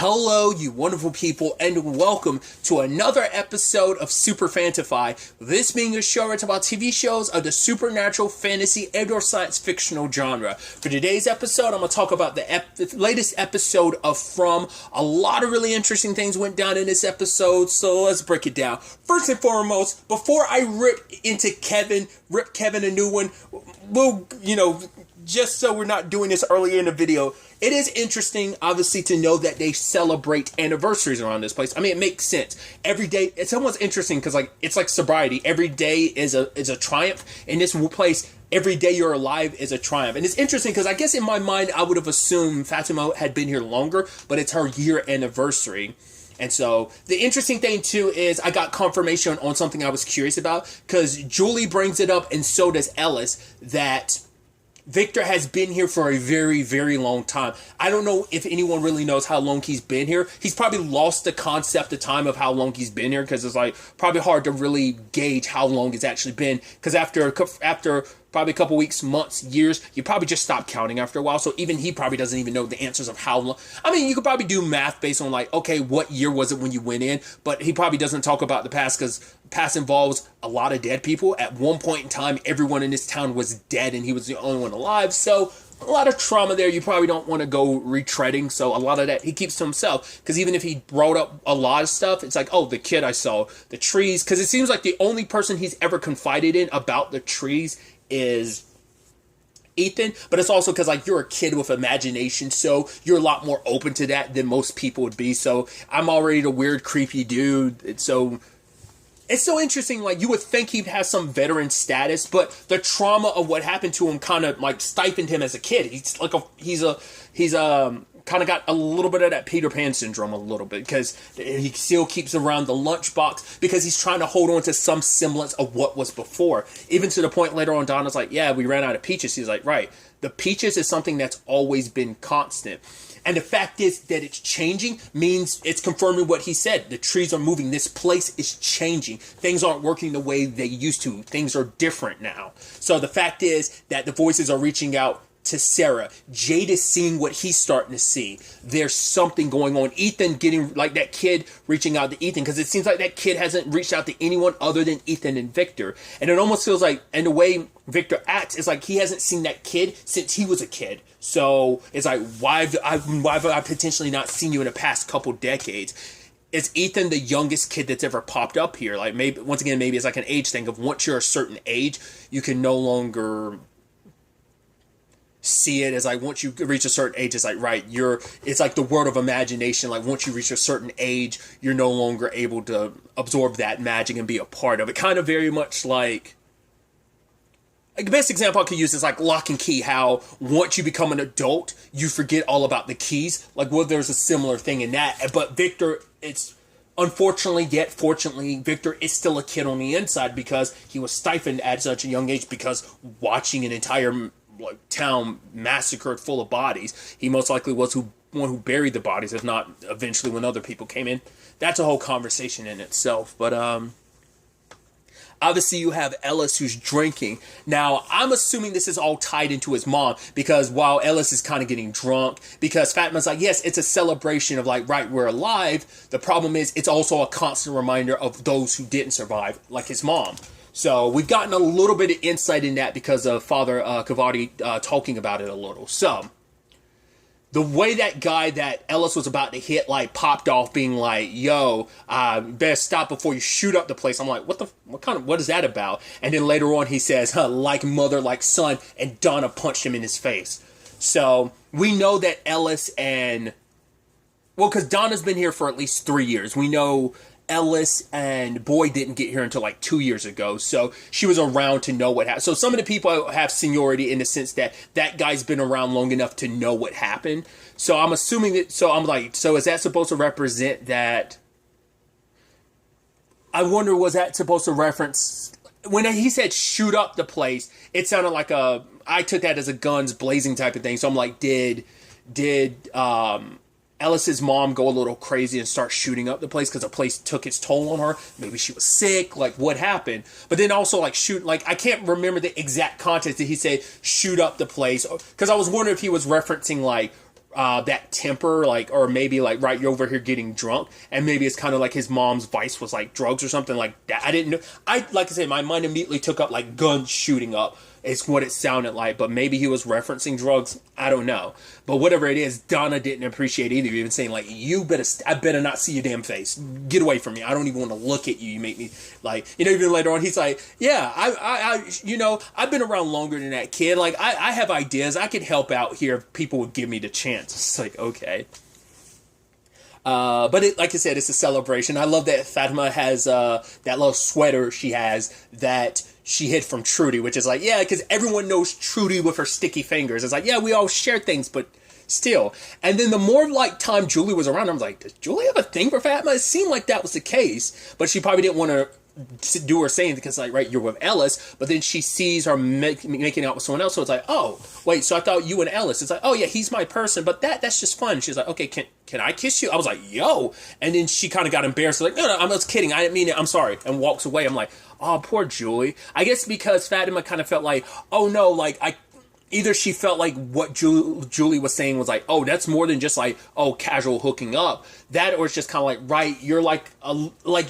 Hello, you wonderful people, and welcome to another episode of Super-Fanta-Fi. This being a show that's about TV shows of the supernatural, fantasy, and/or science fictional genre. For today's episode, I'm going to talk about the latest episode of From. A lot of really interesting things went down in this episode, so let's break it down. First and foremost, before I rip Kevin a new one, just so we're not doing this earlier in the video, it is interesting, obviously, to know that they celebrate anniversaries around this place. I mean, it makes sense. Every day, it's almost interesting because, it's like sobriety. Every day is a triumph. In this place, every day you're alive is a triumph. And it's interesting because I guess in my mind, I would have assumed Fatima had been here longer, but it's her year anniversary. And so the interesting thing, too, is I got confirmation on something I was curious about because Julie brings it up, and so does Ellis, that Victor has been here for a very, very long time. I don't know if anyone really knows how long he's been here. He's probably lost the concept of time of how long he's been here because it's probably hard to really gauge how long it's actually been. Because after probably a couple weeks, months, years, you probably just stop counting after a while. So even he probably doesn't even know the answers of how long. I mean, you could probably do math based on okay, what year was it when you went in? But he probably doesn't talk about the past because past involves a lot of dead people. At one point in time, everyone in this town was dead and he was the only one alive. So a lot of trauma there you probably don't want to go retreading. So a lot of that he keeps to himself because even if he brought up a lot of stuff, it's oh, the kid I saw, the trees. Because it seems like the only person he's ever confided in about the trees is Ethan, but it's also because you're a kid with imagination, so you're a lot more open to that than most people would be. So I'm already the weird, creepy dude. So it's so interesting. You would think he'd have some veteran status, but the trauma of what happened to him kind of stifled him as a kid. He's kind of got a little bit of that Peter Pan syndrome a little bit because he still keeps around the lunchbox because he's trying to hold on to some semblance of what was before. Even to the point later on, Donna's yeah, we ran out of peaches. He's right. The peaches is something that's always been constant. And the fact is that it's changing means it's confirming what he said. The trees are moving. This place is changing. Things aren't working the way they used to. Things are different now. So the fact is that the voices are reaching out to Sarah. Jade is seeing what he's starting to see. There's something going on. Ethan getting that kid reaching out to Ethan because it seems like that kid hasn't reached out to anyone other than Ethan and Victor. And it almost feels and the way Victor acts is he hasn't seen that kid since he was a kid. So it's why have I potentially not seen you in the past couple decades? Is Ethan the youngest kid that's ever popped up here? Maybe once again, maybe it's an age thing of once you're a certain age, you can no longer see it as once you reach a certain age, it's it's the world of imagination. Once you reach a certain age, you're no longer able to absorb that magic and be a part of it. Kind of very much the best example I could use is Lock and Key, how once you become an adult, you forget all about the keys. There's a similar thing in that. But Victor, it's unfortunately, yet fortunately, Victor is still a kid on the inside because he was stifled at such a young age because watching an entire town massacred full of bodies. He most likely was one who buried the bodies, if not eventually when other people came in. That's a whole conversation in itself. But obviously you have Ellis who's drinking. Now, I'm assuming this is all tied into his mom because while Ellis is kind of getting drunk, because Fatma's yes, it's a celebration of right, we're alive. The problem is it's also a constant reminder of those who didn't survive, like his mom. So we've gotten a little bit of insight in that because of Father Kavadi talking about it a little. So the way that guy that Ellis was about to hit popped off, being yo, better stop before you shoot up the place. I'm what is that about? And then later on he says, like mother, like son, and Donna punched him in his face. So we know that Ellis because Donna's been here for at least 3 years. We know Ellis and Boyd didn't get here until 2 years ago, so she was around to know what happened. So some of the people have seniority in the sense that that guy's been around long enough to know what happened. So I'm assuming that, so I'm so is that supposed to represent that? I wonder, was that supposed to reference, when he said shoot up the place, it sounded I took that as a guns blazing type of thing. So I'm did Ellis's mom go a little crazy and start shooting up the place because the place took its toll on her? Maybe she was sick. What happened? But then also shoot. I can't remember the exact context. Did he say shoot up the place? Because I was wondering if he was referencing that temper, like, or maybe like, right, you're over here getting drunk, and maybe it's kind of like his mom's vice was like drugs or something like that. I didn't know. Like I said, my mind immediately took up like guns shooting up. It's what it sounded like, but maybe he was referencing drugs. I don't know. But whatever it is, Donna didn't appreciate either. Even saying like, I better not see your damn face. Get away from me. I don't even want to look at you. You make me like, even later on, he's like, yeah, I've been around longer than that kid. Like, I have ideas. I could help out here if people would give me the chance. It's like, okay. But like I said, it's a celebration. I love that Fatima has that little sweater she has that she hid from Trudy, which is like, yeah, because everyone knows Trudy with her sticky fingers. It's like, yeah, we all share things, but still. And then the more like time Julie was around, I was like, does Julie have a thing for Fatima? It seemed like that was the case, but she probably didn't want to do her saying because like, right, you're with Ellis, but then she sees her making out with someone else, so it's like, oh wait, so I thought you and Ellis. It's like, oh yeah, he's my person, but that's just fun. She's like, okay, can I kiss you? I was like, yo, and then she kind of got embarrassed, like, no, I was kidding, I didn't mean it, I'm sorry, and walks away. I'm like, oh, poor Julie. I guess because Fatima kind of felt like, oh no, like either she felt like what Julie was saying was like, oh, that's more than just like, oh, casual hooking up. That, or it's just kind of like, right, you're like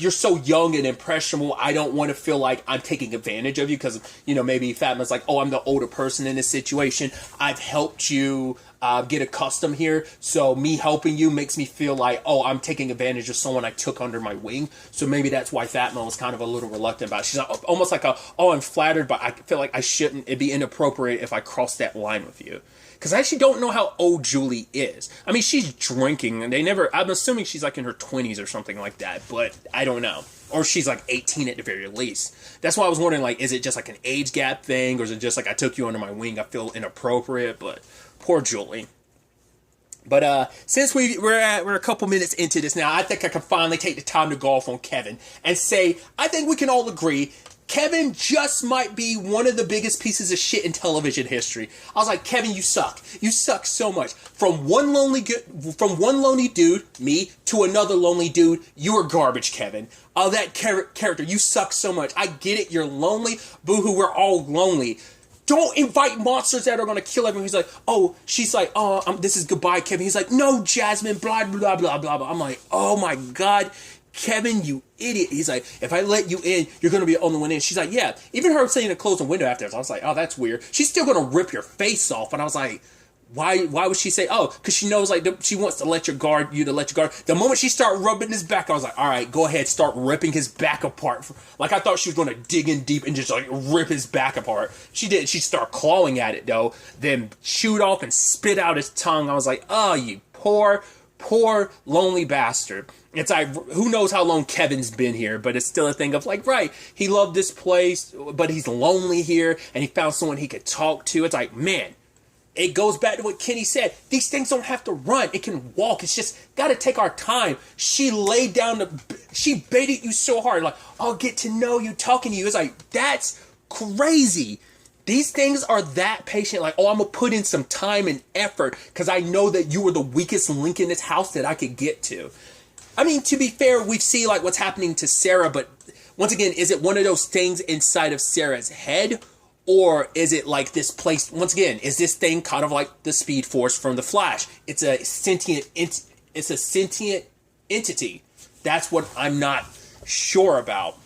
you're so young and impressionable. I don't want to feel like I'm taking advantage of you because, maybe Fatima's like, oh, I'm the older person in this situation. I've helped you get accustomed here. So me helping you makes me feel like, oh, I'm taking advantage of someone I took under my wing. So maybe that's why Fatima was kind of a little reluctant about it. She's like, almost like I'm flattered, but I feel like it'd be inappropriate if I cross that line with you. Because I actually don't know how old Julie is. I mean, she's drinking, and I'm assuming she's like in her 20s or something like that, but I don't know. Or she's like 18 at the very least. That's why I was wondering, like, is it just like an age gap thing, or is it just like I took you under my wing, I feel inappropriate, but poor Julie. But since we're a couple minutes into this now, I think I can finally take the time to go off on Kevin and say, I think we can all agree Kevin just might be one of the biggest pieces of shit in television history. I was like, Kevin, you suck. You suck so much. From one lonely dude, me, to another lonely dude, you are garbage, Kevin. That character, you suck so much. I get it, you're lonely. Boo-hoo, we're all lonely. Don't invite monsters that are going to kill everyone. He's like, oh, she's like, oh, this is goodbye, Kevin. He's like, no, Jasmine, blah, blah, blah, blah, blah. I'm like, oh my God, Kevin, you idiot. He's like, if I let you in, you're going to be the only one in. She's like, yeah. Even her saying to close the window after this, I was like, oh, that's weird. She's still going to rip your face off. And I was like, why would she say, oh, because she knows, like, she wants to let you guard. The moment she started rubbing his back, I was like, all right, go ahead, start ripping his back apart. Like, I thought she was going to dig in deep and just, like, rip his back apart. She didn't. She started clawing at it, though, then chewed off and spit out his tongue. I was like, oh, you poor lonely bastard. It's like, who knows how long Kevin's been here, but it's still a thing of like, right, he loved this place, but he's lonely here, and he found someone he could talk to. It's like, man, it goes back to what Kenny said. These things don't have to run. It can walk. It's just got to take our time. She laid down she baited you so hard. Like, I'll get to know you, talking to you. It's like, that's crazy. These things are that patient. Like, oh, I'm going to put in some time and effort because I know that you were the weakest link in this house that I could get to. I mean, to be fair, we see like what's happening to Sarah, but once again, is it one of those things inside of Sarah's head? Or is it like this place, once again, is this thing kind of like the Speed Force from The Flash? It's a sentient entity. That's what I'm not sure about.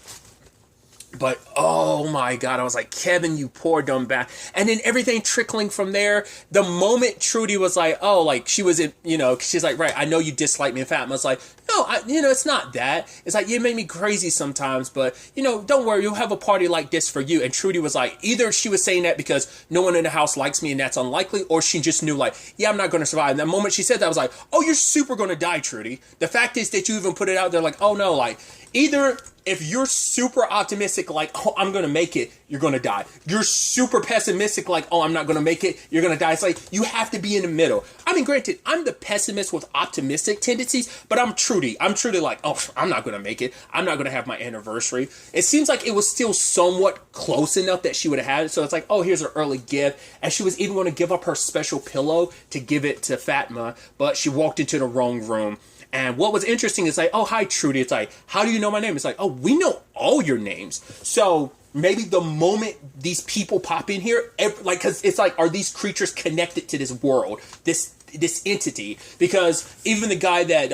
But, oh my God, I was like, Kevin, you poor dumb bastard. And then everything trickling from there, the moment Trudy was like, oh, like, she was in, she's like, right, I know you dislike me. And Fatima was like, no, it's not that. It's like, you make me crazy sometimes, but, don't worry, you'll have a party like this for you. And Trudy was like, either she was saying that because no one in the house likes me and that's unlikely, or she just knew, like, yeah, I'm not going to survive. And the moment she said that, I was like, oh, you're super going to die, Trudy. The fact is that you even put it out there like, oh, no, like, either if you're super optimistic, like, oh, I'm going to make it, you're going to die. You're super pessimistic, like, oh, I'm not going to make it, you're going to die. It's like, you have to be in the middle. I mean, granted, I'm the pessimist with optimistic tendencies, but I'm Trudy. I'm Trudy like, oh, I'm not going to make it. I'm not going to have my anniversary. It seems like it was still somewhat close enough that she would have had it. So it's like, oh, here's her early gift. And she was even going to give up her special pillow to give it to Fatma, but she walked into the wrong room. And what was interesting is like, oh, hi, Trudy. It's like, how do you know my name? It's like, oh, we know all your names. So maybe the moment these people pop in here, because it's like, are these creatures connected to this world? This this entity, because even the guy that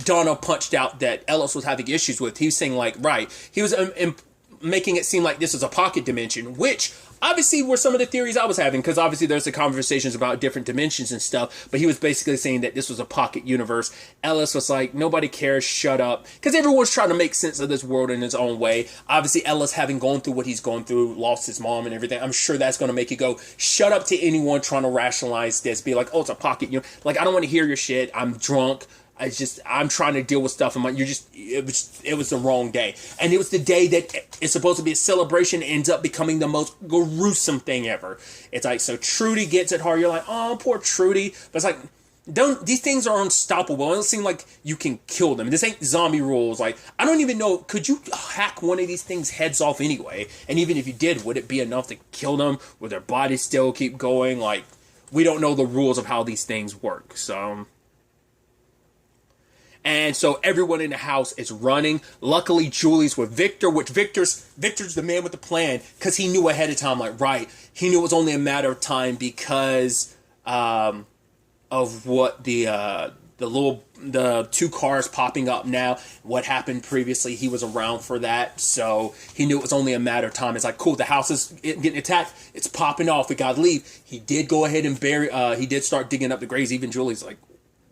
Donna punched out that Ellis was having issues with, he was saying like, right, he was making it seem like this was a pocket dimension, which obviously were some of the theories I was having, because obviously there's the conversations about different dimensions and stuff, but he was basically saying that this was a pocket universe. Ellis was like, nobody cares, shut up, because everyone's trying to make sense of this world in his own way. Obviously Ellis, having gone through what he's gone through, lost his mom and everything, I'm sure that's going to make you go, shut up to anyone trying to rationalize this, be like, oh, it's a pocket, like, I don't want to hear your shit, I'm drunk, I'm trying to deal with stuff. It was the wrong day. And it was the day that it's supposed to be a celebration, ends up becoming the most gruesome thing ever. It's like, so Trudy gets it hard. You're like, oh, poor Trudy. But it's like, these things are unstoppable. It don't seem like you can kill them. This ain't zombie rules. Like, I don't even know, could you hack one of these things' heads off anyway? And even if you did, would it be enough to kill them? Would their bodies still keep going? Like, we don't know the rules of how these things work. So... And so everyone in the house is running. Luckily, Julie's with Victor, which Victor's the man with the plan, because he knew ahead of time, like, right, he knew it was only a matter of time because of what the two cars popping up now, what happened previously. He was around for that, so he knew it was only a matter of time. It's like, cool, the house is getting attacked, it's popping off, we gotta leave. He did go ahead and he did start digging up the graves. Even Julie's like,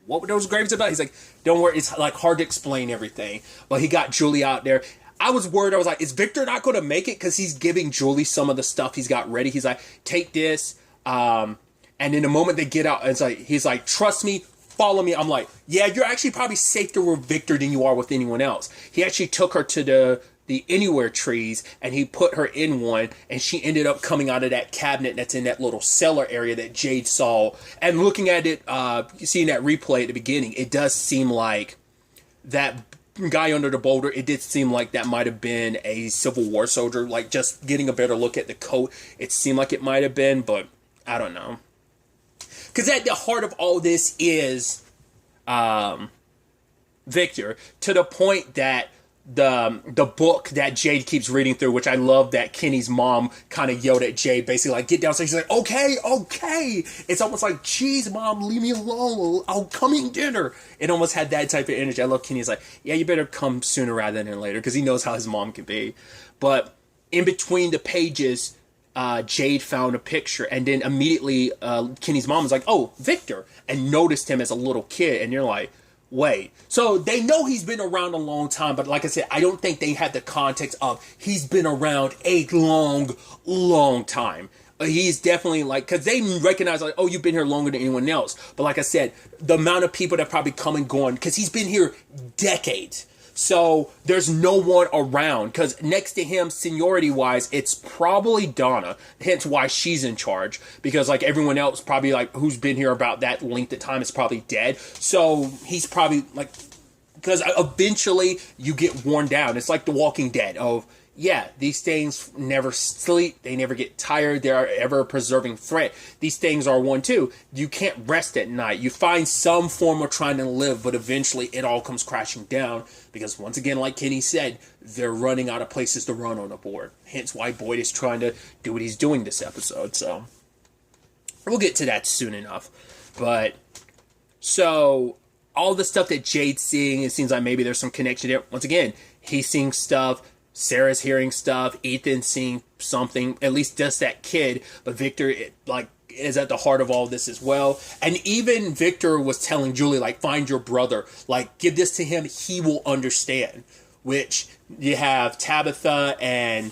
what were those graves about? He's like, don't worry, it's like hard to explain everything. But he got Julie out there. I was worried. I was like, is Victor not going to make it? Because he's giving Julie some of the stuff he's got ready. He's like, take this. And in the moment they get out, it's like, he's like, trust me, follow me. I'm like, yeah, you're actually probably safer with Victor than you are with anyone else. He actually took her to the Anywhere trees, and he put her in one, and she ended up coming out of that cabinet that's in that little cellar area that Jade saw. And looking at it, seeing that replay at the beginning, it does seem like that guy under the boulder, it did seem like that might have been a Civil War soldier. Like, just getting a better look at the coat, it seemed like it might have been, but I don't know. Because at the heart of all this is Victor, to the point that the book that Jade keeps reading through, which I love that Kenny's mom kind of yelled at Jade, basically like, get downstairs. She's like, okay. It's almost like, geez, mom, leave me alone. I'll come eat dinner. It almost had that type of energy. I love Kenny's like, yeah, you better come sooner rather than later, because he knows how his mom can be. But in between the pages, Jade found a picture, and then immediately Kenny's mom was like, oh, Victor, and noticed him as a little kid, and you're like, wait. So they know he's been around a long time, but like I said, I don't think they had the context of he's been around a long time. He's definitely like, because they recognize like, oh, you've been here longer than anyone else. But like I said, the amount of people that probably come and gone, because he's been here decades. So there's no one around, because next to him, seniority-wise, it's probably Donna, hence why she's in charge, because like everyone else probably like who's been here about that length of time is probably dead. So he's probably like, because eventually you get worn down. It's like The Walking Dead of, yeah, these things never sleep, they never get tired, they are ever a preserving threat. These things are one too. You can't rest at night. You find some form of trying to live, but eventually it all comes crashing down, because once again, like Kenny said, they're running out of places to run on the board. Hence why Boyd is trying to do what he's doing this episode. So we'll get to that soon enough. But so all the stuff that Jade's seeing, it seems like maybe there's some connection there. Once again, he's seeing stuff, Sarah's hearing stuff, Ethan's seeing something, at least just that kid, but Victor, is at the heart of all this as well. And even Victor was telling Julie, like, find your brother, like, give this to him, he will understand. Which, you have Tabitha and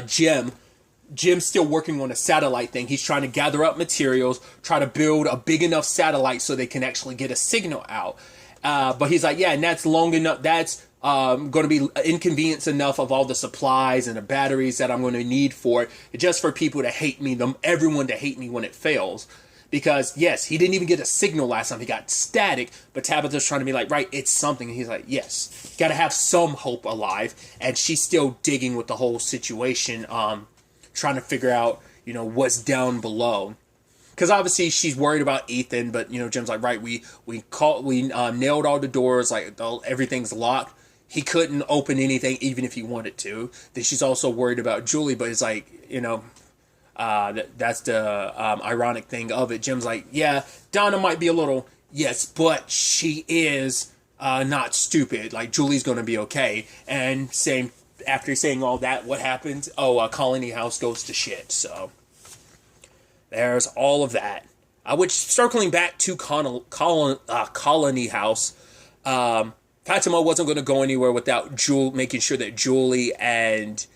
Jim's still working on a satellite thing. He's trying to gather up materials, try to build a big enough satellite so they can actually get a signal out. But he's like, yeah, and that's long enough, that's going to be inconvenience enough of all the supplies and the batteries that I'm going to need for it, just for people to hate me, everyone to hate me when it fails. Because, yes, he didn't even get a signal last time. He got static, but Tabitha's trying to be like, right, it's something. And he's like, yes, got to have some hope alive. And she's still digging with the whole situation, trying to figure out, what's down below. Because obviously she's worried about Ethan, but, Jim's like, right, we nailed all the doors, like, everything's locked. He couldn't open anything even if he wanted to. Then she's also worried about Julie, but it's like, That's the ironic thing of it. Jim's like, yeah, Donna might be a little, yes, but she is not stupid. Like, Julie's going to be okay. And same, after saying all that, what happens? Oh, Colony House goes to shit. So there's all of that. Which, circling back to Colony House, Fatima wasn't going to go anywhere without making sure that Julie and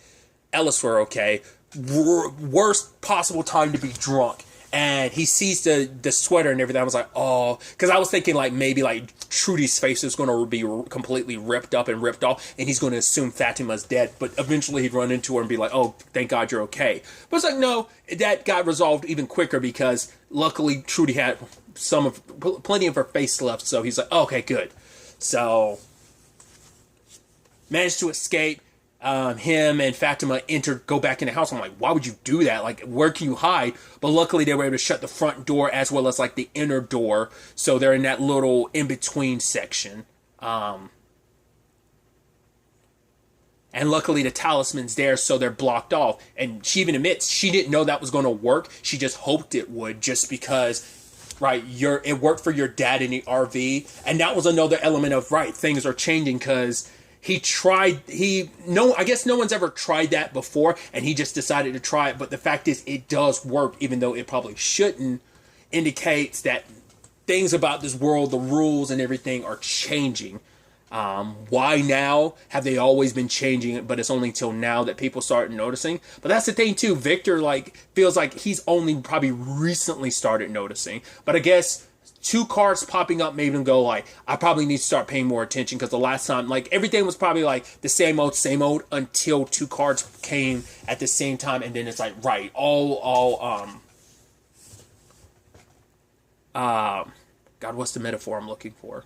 Ellis were okay. Worst possible time to be drunk. And he sees the sweater and everything. I was like, oh, because I was thinking like maybe like Trudy's face is going to be completely ripped up and ripped off, and he's going to assume Fatima's dead. But eventually he'd run into her and be like, oh, thank God you're okay. But it's like, no, that got resolved even quicker because luckily Trudy had plenty of her face left. So he's like, oh, okay, good. So managed to escape. Him and Fatima go back in the house. I'm like, why would you do that? Like, where can you hide? But luckily they were able to shut the front door as well as like the inner door. So they're in that little in-between section. And luckily the talisman's there, so they're blocked off. And she even admits she didn't know that was going to work. She just hoped it would, just because, right, it worked for your dad in the RV. And that was another element of, right, things are changing because I guess no one's ever tried that before, and he just decided to try it. But the fact is, it does work, even though it probably shouldn't. Indicates that things about this world, the rules and everything, are changing. Why now? Have they always been changing it? But it's only till now that people start noticing. But that's the thing too. Victor feels like he's only probably recently started noticing. But I guess 2 cards popping up made him go like, I probably need to start paying more attention, because the last time, like, everything was probably like the same old until 2 cards came at the same time, and then it's like, right, God, what's the metaphor I'm looking for?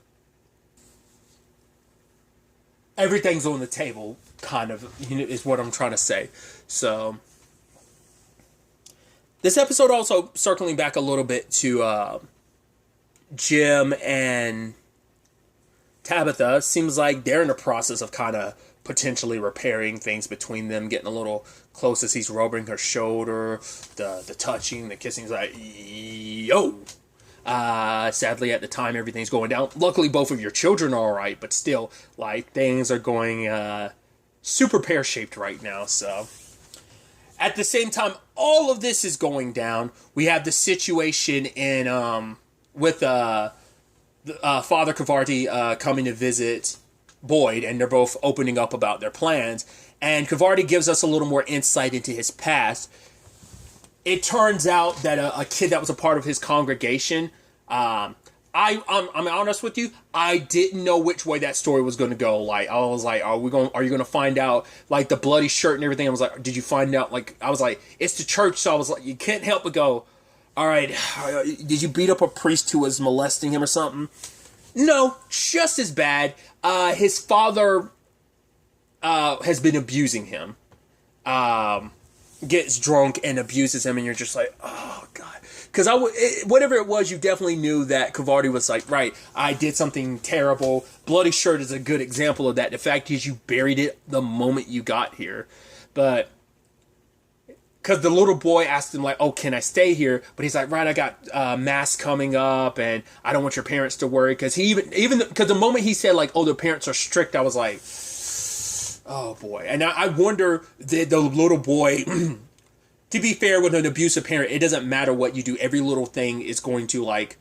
Everything's on the table, kind of, is what I'm trying to say. So this episode also circling back a little bit to Jim and Tabitha, seems like they're in the process of kind of potentially repairing things between them, getting a little close as he's rubbing her shoulder, the touching, the kissing. Is like, yo. Sadly, at the time, everything's going down. Luckily, both of your children are all right, but still, like, things are going super pear-shaped right now. So at the same time, all of this is going down. We have the situation with Father Cavarti coming to visit Boyd, and they're both opening up about their plans. And Cavarti gives us a little more insight into his past. It turns out that a kid that was a part of his congregation, I'm honest with you, I didn't know which way that story was going to go. Like, I was like, are you going to find out, like, the bloody shirt and everything? I was like, did you find out? Like, I was like, it's the church. So I was like, you can't help but go, all right, did you beat up a priest who was molesting him or something? No, just as bad. His father has been abusing him. Gets drunk and abuses him, and you're just like, oh, God. Because whatever it was, you definitely knew that Cavarti was like, right, I did something terrible. Bloody shirt is a good example of that. The fact is, you buried it the moment you got here. But because the little boy asked him, like, oh, can I stay here? But he's like, right, I got mass coming up, and I don't want your parents to worry. Because because the moment he said, like, oh, the parents are strict, I was like, oh, boy. And I wonder, the little boy, to be fair, with an abusive parent, it doesn't matter what you do. Every little thing is going to, like,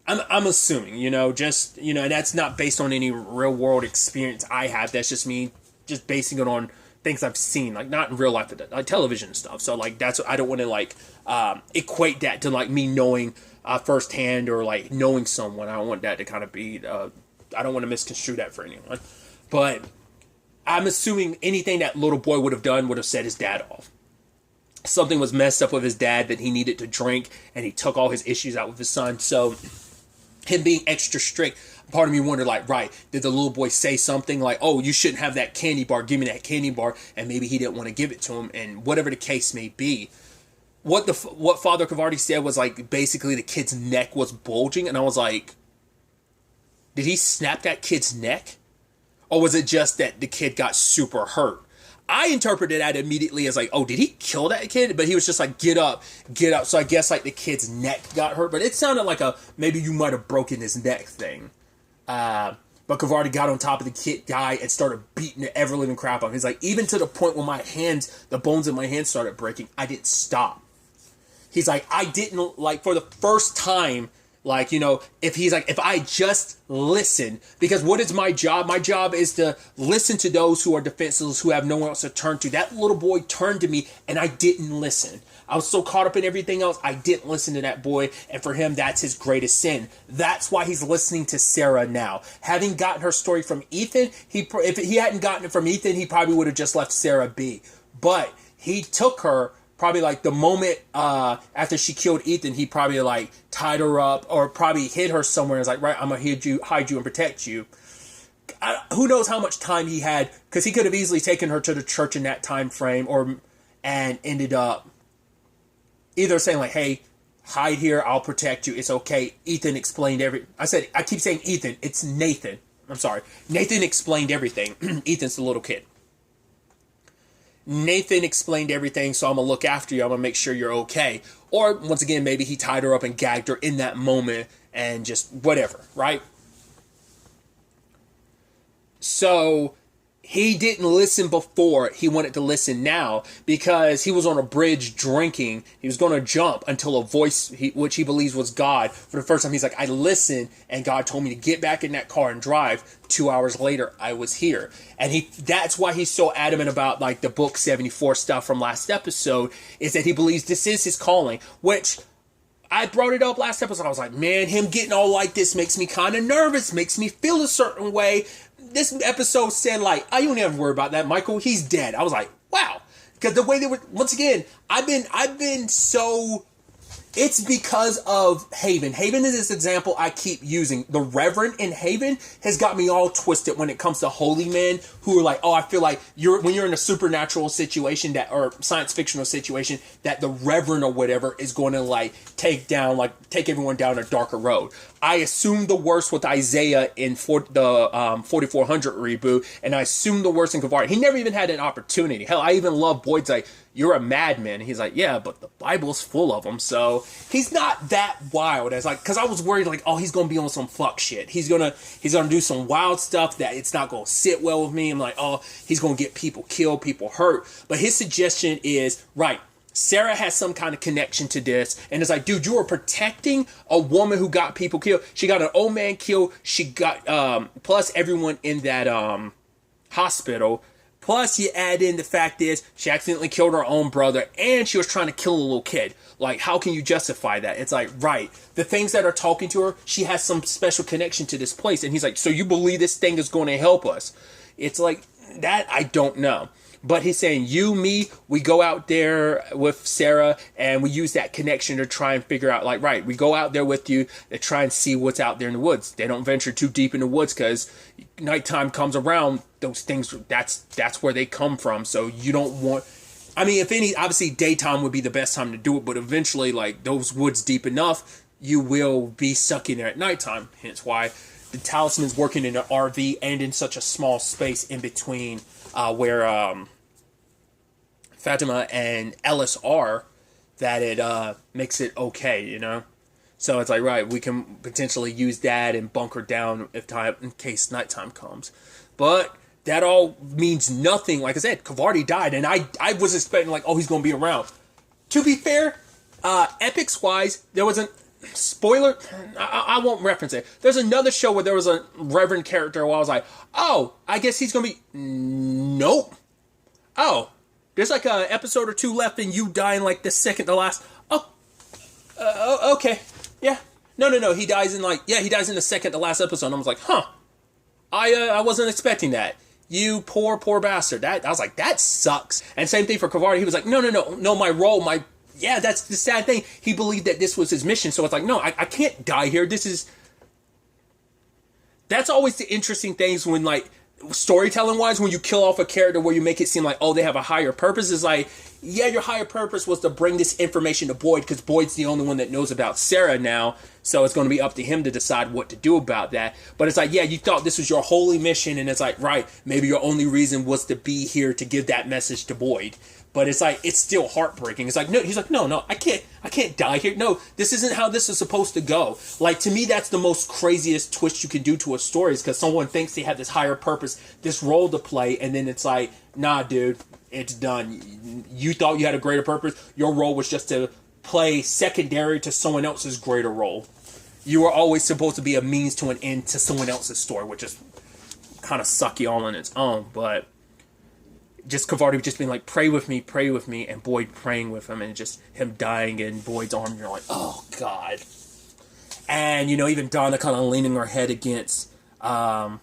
I'm assuming, just, and that's not based on any real world experience I have. That's just me just basing it on things I've seen, like, not in real life, but like television stuff. So, like, that's, I don't want to, like, equate that to, like, me knowing firsthand or, like, knowing someone. I don't want that to kind of be, I don't want to misconstrue that for anyone. But I'm assuming anything that little boy would have done would have set his dad off. Something was messed up with his dad that he needed to drink, and he took all his issues out with his son. So him being extra strict, part of me wondered, like, right, did the little boy say something like, oh, you shouldn't have that candy bar, give me that candy bar, and maybe he didn't want to give it to him, and whatever the case may be. What Father Cavarti said was, like, basically the kid's neck was bulging, and I was like, did he snap that kid's neck? Or was it just that the kid got super hurt? I interpreted that immediately as like, oh, did he kill that kid? But he was just like, get up, get up. So I guess like the kid's neck got hurt, but it sounded like a maybe you might have broken his neck thing. But Kavardi got on top of the kid guy and started beating the ever living crap out of him. He's like, even to the point where my hands, the bones in my hands started breaking, I didn't stop. He's like, I didn't, like, for the first time, like, you know, if I just listen, because what is my job? My job is to listen to those who are defenseless, who have no one else to turn to. That little boy turned to me and I didn't listen. I was so caught up in everything else, I didn't listen to that boy. And for him, that's his greatest sin. That's why he's listening to Sarah now. Having gotten her story from Ethan, if he hadn't gotten it from Ethan, he probably would have just left Sarah be. But he took her. Probably like the moment after she killed Ethan, he probably like tied her up or probably hid her somewhere. And was like, right, I'm gonna hide you and protect you. Who knows how much time he had, because he could have easily taken her to the church in that time frame, and ended up either saying like, hey, hide here, I'll protect you, it's okay. Ethan explained I keep saying Ethan, it's Nathan. I'm sorry. Nathan explained everything. Ethan's the little kid. Nathan explained everything, so I'm going to look after you. I'm going to make sure you're okay. Or, once again, maybe he tied her up and gagged her in that moment and just whatever, right? So, he didn't listen before. He wanted to listen now because he was on a bridge drinking. He was going to jump until a voice, which he believes was God. For the first time, he's like, I listened, and God told me to get back in that car and drive. 2 hours later, I was here. And that's why he's so adamant about like the book 74 stuff from last episode, is that he believes this is his calling, which I brought it up last episode. I was like, man, him getting all like this makes me kind of nervous, makes me feel a certain way. This episode said like, oh, you don't have to worry about that, Michael. He's dead. I was like, wow. Because the way they were, once again, I've been so, it's because of Haven. Haven is this example I keep using. The Reverend in Haven has got me all twisted when it comes to holy men who are like, oh, I feel like when you're in a supernatural situation or science fictional situation, that the Reverend or whatever is going to like take everyone down a darker road. I assumed the worst with Isaiah in the 4400 reboot, and I assumed the worst in Kavari. He never even had an opportunity. Hell, I even love Boyd's like, you're a madman. He's like, yeah, but the Bible's full of them, so he's not that wild as like, because I was worried like, oh, he's gonna be on some fuck shit. He's gonna do some wild stuff that it's not gonna sit well with me. I'm like, oh, he's gonna get people killed, people hurt. But his suggestion is right. Sarah has some kind of connection to this, and it's like, dude, you are protecting a woman who got people killed. She got an old man killed. She got plus everyone in that hospital. Plus, you add in the fact is she accidentally killed her own brother, and she was trying to kill a little kid. Like, how can you justify that? It's like, right, the things that are talking to her, she has some special connection to this place, and he's like, so you believe this thing is going to help us? It's like that. I don't know. But he's saying, you, me, we go out there with Sarah and we use that connection to try and figure out, like, right, we go out there with you to try and see what's out there in the woods. They don't venture too deep in the woods because nighttime comes around, those things, that's where they come from. So you don't want, I mean, if any, obviously daytime would be the best time to do it, but eventually, like, those woods deep enough, you will be stuck in there at nighttime. Hence why the talisman's working in an RV and in such a small space in between where Fatima and Ellis are, that it makes it okay, you know? So it's like, right, we can potentially use that and bunker down in case nighttime comes. But that all means nothing. Like I said, Kavardi died, and I was expecting, like, oh, he's going to be around. To be fair, Epix-wise, there was a spoiler, I won't reference it. There's another show where there was a Reverend character where I was like, oh, I guess he's going to be... Nope. Oh, there's like a episode or two left and you die in like the second to last... Oh, okay. Yeah. No. He dies in the second to last episode. And I was like, huh. I wasn't expecting that. You poor bastard. I was like, that sucks. And same thing for Kavardi. He was like, no, my role, yeah, that's the sad thing. He believed that this was his mission. So it's like, no, I can't die here. That's always the interesting things when, like, storytelling wise, when you kill off a character where you make it seem like, oh, they have a higher purpose. Is like, yeah, your higher purpose was to bring this information to Boyd, because Boyd's the only one that knows about Sarah now, so it's going to be up to him to decide what to do about that. But it's like, yeah, you thought this was your holy mission, and it's like, right, maybe your only reason was to be here to give that message to Boyd. But it's like, it's still heartbreaking. It's like, no, he's like, no, I can't die here. No, this isn't how this is supposed to go. Like, to me, that's the most craziest twist you can do to a story, is because someone thinks they have this higher purpose, this role to play, and then it's like, nah, dude, it's done. You thought you had a greater purpose. Your role was just to play secondary to someone else's greater role. You were always supposed to be a means to an end to someone else's story, which is kind of sucky all on its own, but just Cavardi just being like, pray with me, and Boyd praying with him, and just him dying in Boyd's arm, you're like, oh, God. And, even Donna kind of leaning her head against Boyd,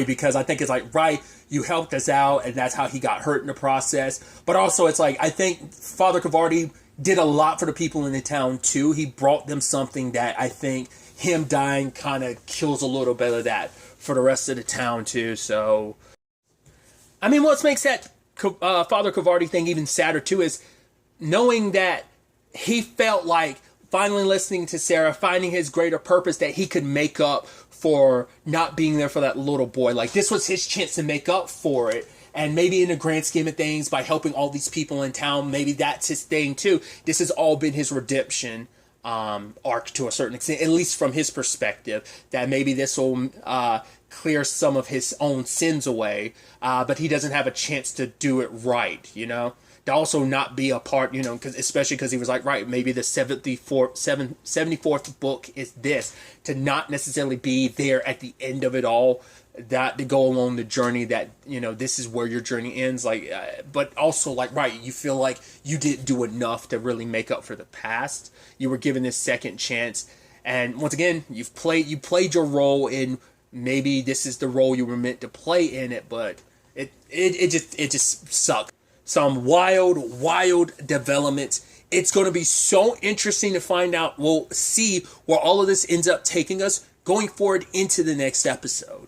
because I think it's like, right, you helped us out, and that's how he got hurt in the process. But also, it's like, I think Father Cavardi did a lot for the people in the town, too. He brought them something that I think him dying kind of kills a little bit of that for the rest of the town, too, so... I mean, what makes that Father Cavardi thing even sadder, too, is knowing that he felt like finally listening to Sarah, finding his greater purpose, that he could make up for not being there for that little boy. Like, this was his chance to make up for it. And maybe in the grand scheme of things, by helping all these people in town, maybe that's his thing, too. This has all been his redemption arc to a certain extent, at least from his perspective, that maybe this will clear some of his own sins away, but he doesn't have a chance to do it right, to also not be a part, especially because he was like, right, maybe the 74th book is this, to not necessarily be there at the end of it all, that to go along the journey, that, this is where your journey ends, like, but also, like, right, you feel like you didn't do enough to really make up for the past. You were given this second chance, and once again, you played your role in, maybe this is the role you were meant to play in it, but it just sucked. Some wild developments. It's going to be so interesting to find out. We'll see where all of this ends up taking us going forward into the next episode.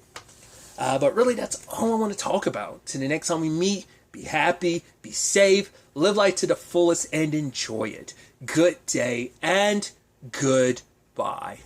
But really, that's all I want to talk about. Till the next time we meet, be happy, be safe, live life to the fullest, and enjoy it. Good day and goodbye.